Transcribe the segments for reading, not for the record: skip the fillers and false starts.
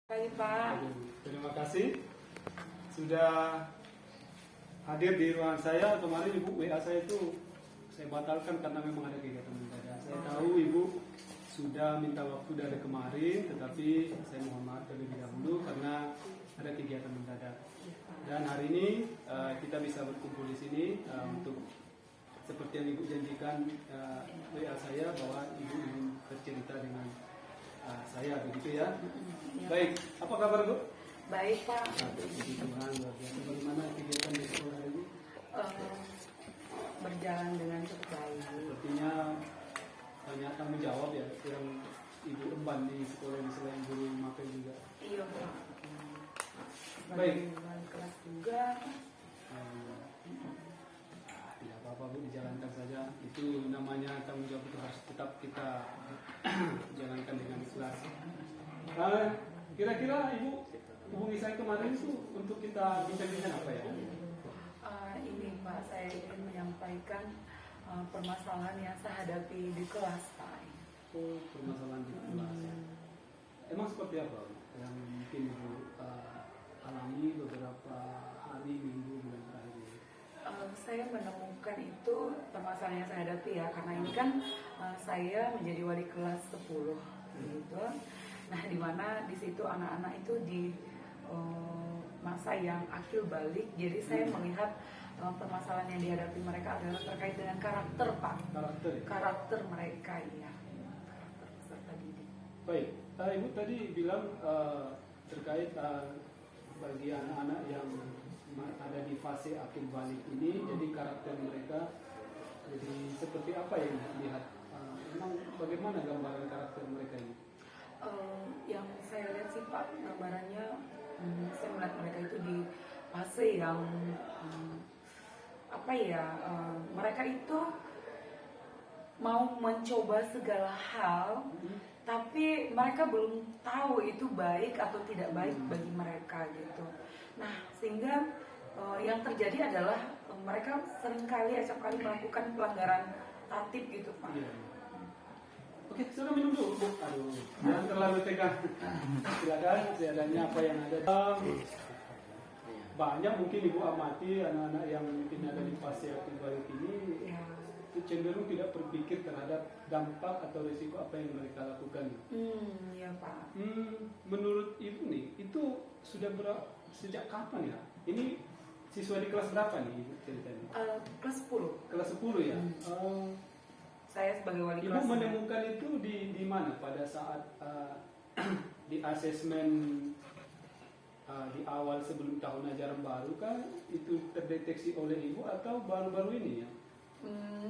Baik, Pak. Terima kasih sudah hadir di ruangan saya. Kemarin Ibu WA saya itu saya batalkan karena memang ada kegiatan mendadak. Saya tahu Ibu sudah minta waktu dari kemarin, tetapi saya mohon maaf terlebih dahulu karena ada kegiatan mendadak. Dan hari ini kita bisa berkumpul di sini untuk seperti yang Ibu janjikan WA saya bahwa Ibu ingin bercerita dengan saya, begitu ya. Baik, apa kabar Bu? Baik, Pak. Puji Tuhan, luar biasa. Bagaimana kegiatan di sekolah hari ini? Berjalan dengan cukup baik. Sepertinya banyak tanggung jawab ya yang Ibu emban di sekolah ini selain guru mapel juga. Iya, Pak. Baik. Dengan kelas juga. Tidak apa-apa Bu, dijalankan saja. Itu namanya tanggung jawab itu harus tetap kita jalankan dengan ikhlas. Kira-kira Ibu hubungi saya kemarin itu untuk kita bincang-bincang apa ya? Ini Pak, saya ingin menyampaikan permasalahan yang saya hadapi di kelas, Pak. Oh, permasalahan di kelas. Emang seperti apa yang mungkin Ibu alami beberapa hari, minggu, bulan terakhir ini? Saya menemukan itu permasalahan yang saya hadapi ya, karena ini kan saya menjadi wali kelas 10 gitu. Nah, di mana di situ anak-anak itu di masa yang akil balik, jadi saya melihat permasalahan yang dihadapi mereka adalah terkait dengan karakter, Pak. Karakter ya? Karakter mereka, ya. Karakter peserta didik. Baik, Ibu tadi bilang terkait bagi anak-anak yang ada di fase akil balik ini, jadi karakter mereka jadi seperti apa yang dilihat? Memang bagaimana gambaran karakter mereka ini? Yang saya lihat sih Pak, gambarannya saya melihat mereka itu di fase yang mereka itu mau mencoba segala hal, tapi mereka belum tahu itu baik atau tidak baik bagi mereka gitu. Nah, sehingga yang terjadi adalah mereka seringkali acap kali melakukan pelanggaran tatib gitu Pak. Iya. Oke, sudah minum dulu Bu. Aduh, jangan terlalu tegang. Silakan, seadanya apa yang ada. Banyak mungkin Ibu amati anak-anak yang mungkin ada di fase akil balik ini Ya. itu cenderung tidak berpikir terhadap dampak atau risiko apa yang mereka lakukan. Iya Pak. Menurut Ibu nih, itu sudah sejak kapan ya? Ini siswa di kelas berapa nih Ibu ceritanya? Kelas 10. Kelas 10 ya? Saya sebagai wali Ibu kelas. menemukan itu di mana pada saat di asesmen di awal sebelum tahun ajaran baru kan itu terdeteksi oleh Ibu atau baru-baru ini ya?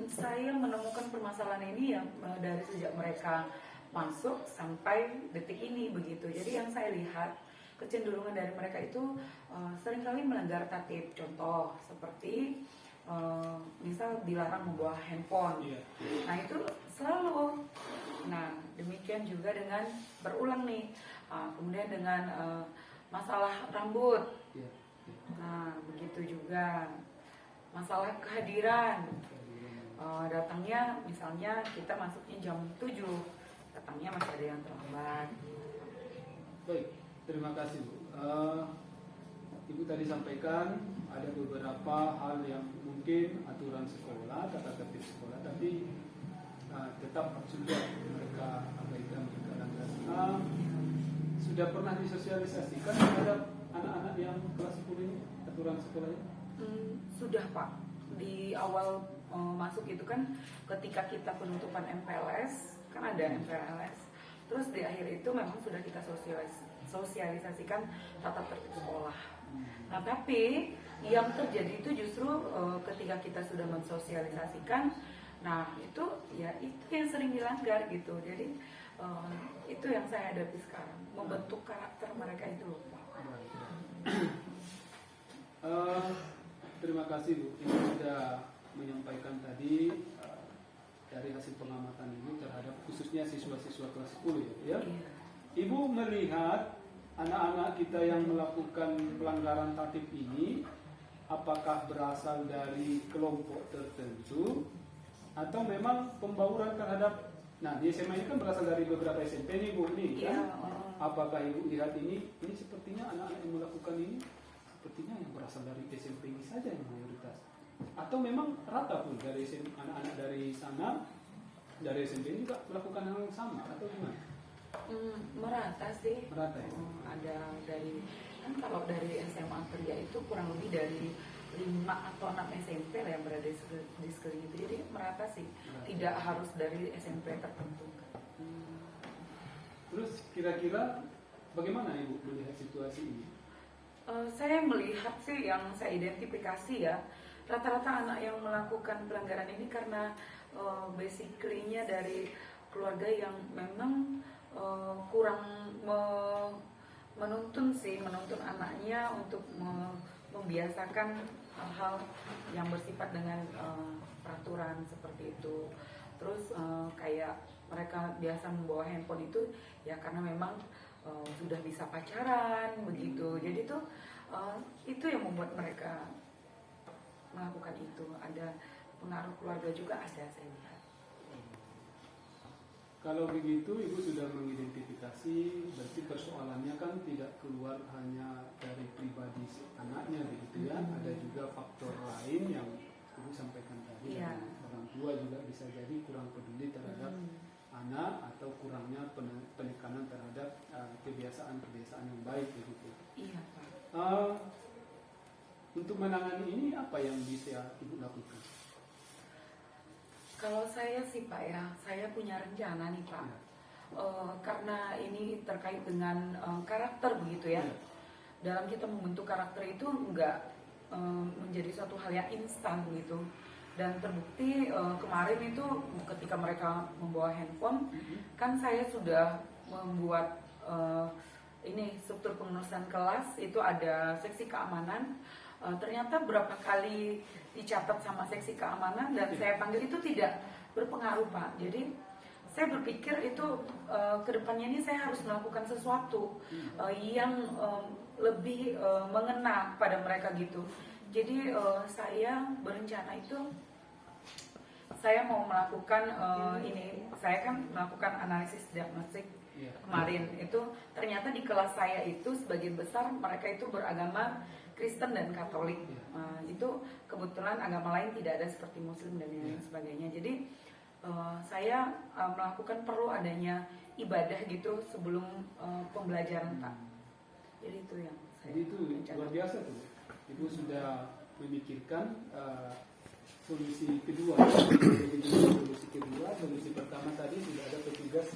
Saya menemukan permasalahan ini ya dari sejak mereka masuk sampai detik ini begitu. Jadi yang saya lihat kecenderungan dari mereka itu seringkali melanggar tatib. Contoh seperti misal dilarang membawa handphone. Iya. Nah itu selalu. Nah demikian juga dengan berulang nih. Kemudian dengan masalah rambut. Iya. Nah begitu juga masalah kehadiran. Datangnya misalnya kita masuknya jam 7, datangnya masih ada yang terlambat. Baik, terima kasih Bu. Ibu tadi sampaikan ada beberapa hal yang mungkin aturan sekolah, tata tertib sekolah, tapi tetap sudah mereka abaikan, mereka langgar. Sudah pernah disosialisasikan terhadap anak-anak yang kelas 10 ini aturan sekolahnya? Sudah Pak, di awal masuk itu kan ketika kita penutupan MPLS, kan ada MPLS, terus di akhir itu memang sudah kita sosialisasikan tata tertib sekolah. Nah tapi yang terjadi itu justru ketika kita sudah mensosialisasikan, nah itu ya itu yang sering dilanggar gitu. Jadi itu yang saya hadapi sekarang, membentuk karakter mereka itu loh Pak. Terima kasih Bu, Ibu sudah menyampaikan tadi dari hasil pengamatan Ibu terhadap khususnya siswa-siswa kelas 10 ya. Iya. Ibu melihat anak-anak kita yang melakukan pelanggaran tatib ini apakah berasal dari kelompok tertentu atau memang pembauran terhadap, nah di SMA ini kan berasal dari beberapa SMP nih Bu nih Iya, kan? apakah ibu lihat ini sepertinya anak-anak yang melakukan ini sepertinya yang berasal dari SMP ini saja yang mayoritas, atau memang rata pun dari anak-anak dari sana dari SMP ini juga melakukan hal yang sama atau gimana? Merata sih. Merata ya? Ada dari, kan kalau dari SMA Pria itu kurang lebih dari 5 atau 6 SMP lah yang berada di sekeliling itu, jadi merata sih, tidak harus dari SMP tertentu. Terus kira-kira bagaimana ibu melihat situasi ini? Saya melihat sih yang saya identifikasi ya, rata-rata anak yang melakukan pelanggaran ini karena basically-nya dari keluarga yang memang kurang menuntun anaknya untuk membiasakan hal-hal yang bersifat dengan peraturan seperti itu. Terus kayak mereka biasa membawa handphone itu ya karena memang sudah bisa pacaran begitu. Jadi tuh itu yang membuat mereka melakukan itu. Ada pengaruh keluarga juga, ada, saya lihat. Kalau begitu ibu sudah mengidentifikasi, berarti persoalannya kan tidak keluar hanya dari pribadi anaknya begitu ya, ada juga faktor lain yang ibu sampaikan tadi. Iya. Orang tua juga bisa jadi kurang peduli terhadap anak atau kurangnya penekanan terhadap kebiasaan-kebiasaan yang baik begitu. Iya, Pak. Untuk menangani ini apa yang bisa ibu lakukan? Kalau saya sih Pak ya, saya punya rencana nih Pak. Karena ini terkait dengan karakter begitu ya. Dalam kita membentuk karakter itu enggak menjadi suatu hal yang instan gitu. Dan terbukti kemarin itu ketika mereka membawa handphone, kan saya sudah membuat ini struktur pengurusan kelas, itu ada seksi keamanan. Ternyata berapa kali dicatat sama seksi keamanan dan saya panggil itu tidak berpengaruh Pak. Jadi saya berpikir itu kedepannya ini saya harus melakukan sesuatu yang lebih mengena pada mereka gitu. Jadi saya berencana itu saya mau melakukan ini, saya kan melakukan analisis diagnostik kemarin. Itu ternyata di kelas saya itu sebagian besar mereka itu beragama Kristen dan Katolik. Itu kebetulan agama lain tidak ada seperti Muslim dan lain sebagainya. Jadi saya melakukan perlu adanya ibadah gitu sebelum pembelajaran Pak. Jadi itu yang saya. Jadi itu luar biasa tuh. Ibu sudah memikirkan solusi kedua. Solusi pertama tadi sudah ada petugas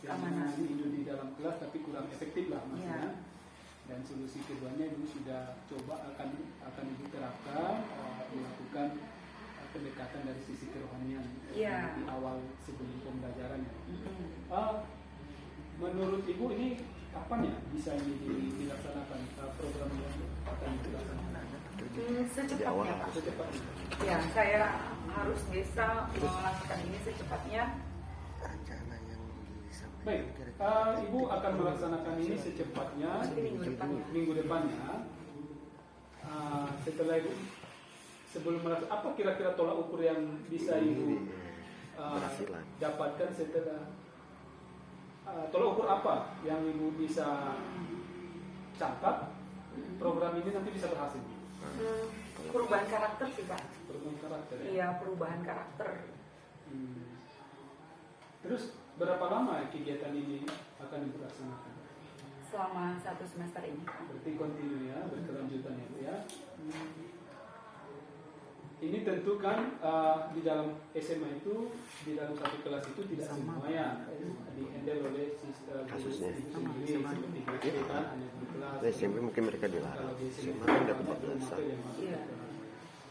yang menangani itu di dalam kelas tapi kurang efektif lah maksudnya. Dan solusi keduanya ibu sudah coba akan ibu terapkan, melakukan pendekatan dari sisi kerohanian di awal sebelum pembelajaran. Menurut ibu ini kapan ya bisa ini dilaksanakan program yang akan dilaksanakan? Secepatnya Pak. Ya, saya harus bisa melakukan ini secepatnya. Baik, ibu akan melaksanakan ini secepatnya minggu depannya. Setelah ibu sebelum melaksanakan, apa kira-kira tolak ukur yang bisa ibu dapatkan setelah tolak ukur apa yang ibu bisa catat program ini nanti bisa berhasil? Perubahan karakter sih Pak. Perubahan karakter ya? Iya, perubahan karakter. Terus berapa lama kegiatan ini akan dilaksanakan? Selama 1 semester ini. Berarti kontinu ya, berkelanjutan ya. Ini tentu kan di dalam SMA itu, di dalam satu kelas itu tidak semuanya di-handle oleh guru sendiri seperti biasa kan, hanya di kelas. SMP mungkin mereka dilarang. SMA kan dapat 14-an.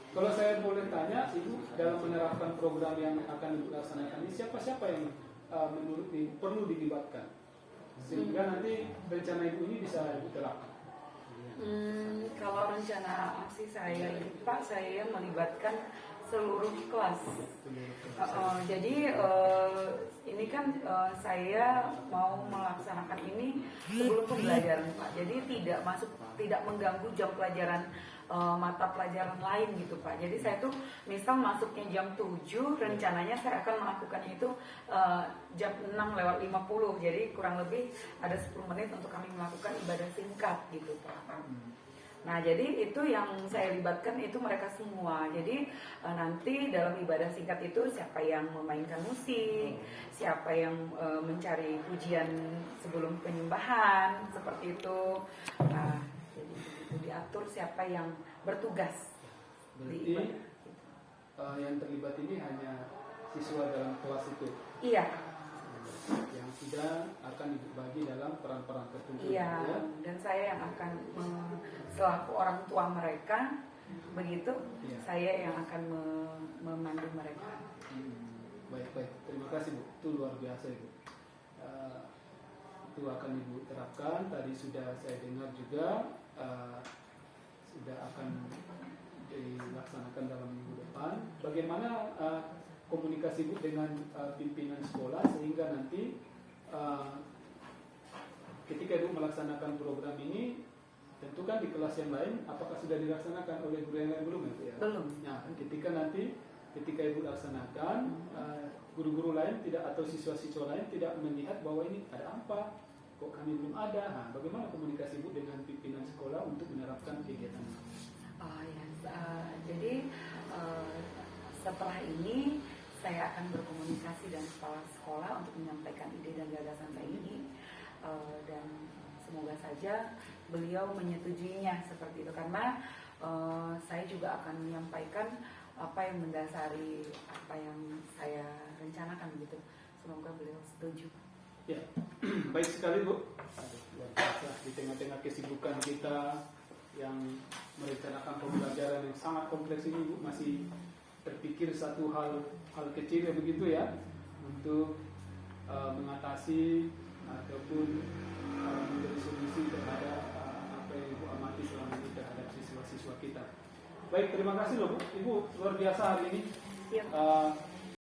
Kalau saya boleh tanya, Ibu dalam menerapkan program yang akan dilaksanakan ini siapa-siapa yang menurut Ibu perlu dilibatkan sehingga nanti rencana Ibu ini bisa diterapkan? Kalau rencana aksi saya ini Pak, saya melibatkan seluruh kelas. Jadi ini kan saya mau melaksanakan ini sebelum pembelajaran Pak. Jadi tidak mengganggu jam pelajaran mata pelajaran lain gitu Pak. Jadi saya tuh misal masuknya jam 7, rencananya saya akan melakukannya itu jam 6:50. Jadi kurang lebih ada 10 menit untuk kami melakukan ibadah singkat gitu Pak. Nah, jadi itu yang saya libatkan itu mereka semua. Jadi nanti dalam ibadah singkat itu siapa yang memainkan musik, siapa yang mencari pujian sebelum penyembahan, seperti itu. Nah, jadi itu diatur siapa yang bertugas. Berarti yang terlibat ini hanya siswa dalam kelas itu? Iya. Yang sudah akan dibagi dalam peran-peran tertentu. Iya, Ya? dan saya yang akan selaku orang tua mereka, begitu, Iya. saya yang akan memandu mereka. Baik. Terima kasih Bu. Itu luar biasa Ibu. Itu akan Ibu terapkan. Tadi sudah saya dengar juga sudah akan dilaksanakan dalam minggu depan. Bagaimana komunikasi Bu dengan pimpinan sekolah sehingga nanti ketika Ibu melaksanakan program ini, tentu kan di kelas yang lain apakah sudah dilaksanakan oleh guru yang lain belum ya? Belum. Nah, ketika Ibu laksanakan, guru-guru lain tidak atau siswa-siswa lain tidak melihat bahwa ini ada apa, kok kami belum ada. Nah, bagaimana komunikasi Ibu dengan pimpinan sekolah untuk menerapkan kegiatan ini? Oh ya, jadi setelah ini saya akan berkomunikasi dengan kepala sekolah untuk menyampaikan ide dan gagasan saya ini, dan semoga saja beliau menyetujuinya seperti itu, karena saya juga akan menyampaikan apa yang mendasari apa yang saya rencanakan gitu. Semoga beliau setuju. Ya, baik sekali Bu. Luar biasa, di tengah-tengah kesibukan kita yang merencanakan pembelajaran yang sangat kompleks ini Bu, masih terpikir satu hal kecil ya begitu ya, untuk mengatasi ataupun menjadi solusi terhadap apa yang Ibu amati selama ini terhadap siswa-siswa kita. Baik, terima kasih loh Bu. Ibu luar biasa hari ini.